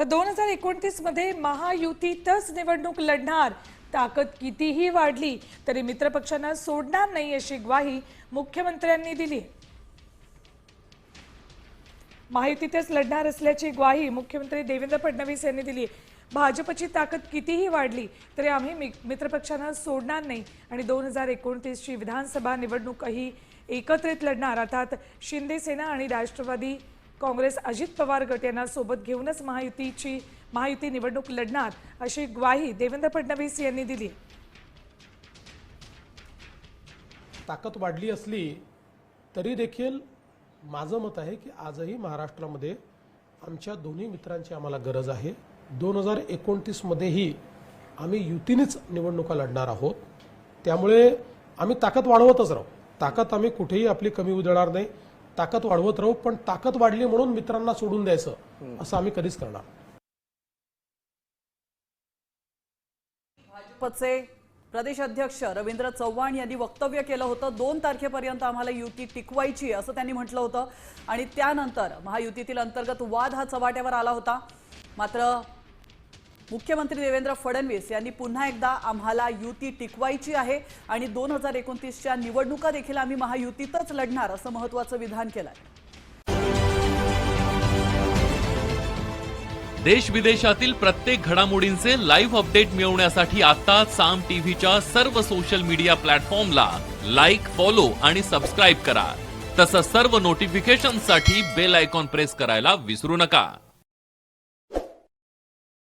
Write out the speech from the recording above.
तर 2029 मध्ये महायुतीतच निवडणूक लढणार, ताकद कितीही वाढली तरी मित्रपक्षांना सोडणार नाही अशी ग्वाही मुख्यमंत्र्यांनी दिली। महायुतीतच लढणार असल्याची ग्वाही मुख्यमंत्री देवेंद्र फडणवीस यांनी दिली। भाजपची ताकद कितीही वाढली तरी आम्ही मित्रपक्षांना सोडणार नाही आणि 2029 ची विधानसभा निवडणूकही एकत्रित लढणार, अर्थात शिंदे सेना आणि राष्ट्रवादी काँग्रेस अजित पवार गट यांना सोबत घेऊनच महायुती निवडणूक लढणार अशी ग्वाही देवेंद्र फडणवीस यांनी दिली। ताकद वाढली असली तरी देखील माझं मत आहे की आजही महाराष्ट्रामध्ये आमच्या दोन्ही मित्रांची आम्हाला गरज आहे। 2029 मध्येही आम्ही युतीनेच निवडणुका लढणार आहोत, त्यामुळे आम्ही ताकद वाढवतच राहू। ताकद आम्ही कुठेही आपली कमी उधळणार नाही, ताकद वाढवत राहू, पण ताकद वाढली म्हणून मित्रांना सोडून द्यायचं असं आम्ही कधीच करणार। भाजपचे प्रदेश अध्यक्ष रवींद्र चव्हाण यांनी वक्तव्य केलं होतं, 2 तारखेपर्यंत आम्हाला युती टिकवायची असं त्यांनी म्हटलं होतं आणि त्यानंतर महायुतीतील अंतर्गत वाद हा चव्हाट्यावर आला होता। मात्र मुख्यमंत्री देवेंद्र फडणवीस यांनी पुन्हा एकदा आम्हाला युती टिकवायची आहे आणि 2029च्या निवडणुका देखील आम्ही महायुतीतच लढणार असं महत्त्वाचं विधान केलंय। देश विदेशातील प्रत्येक घडामोडींचे लाईव्ह अपडेट मिळवण्यासाठी आता साम टीव्हीच्या सर्व सोशल मीडिया प्लॅटफॉर्मला लाईक, फॉलो आणि सबस्क्राईब करा। तसंच सर्व नोटिफिकेशनसाठी बेल आयकॉन प्रेस करायला विसरू नका।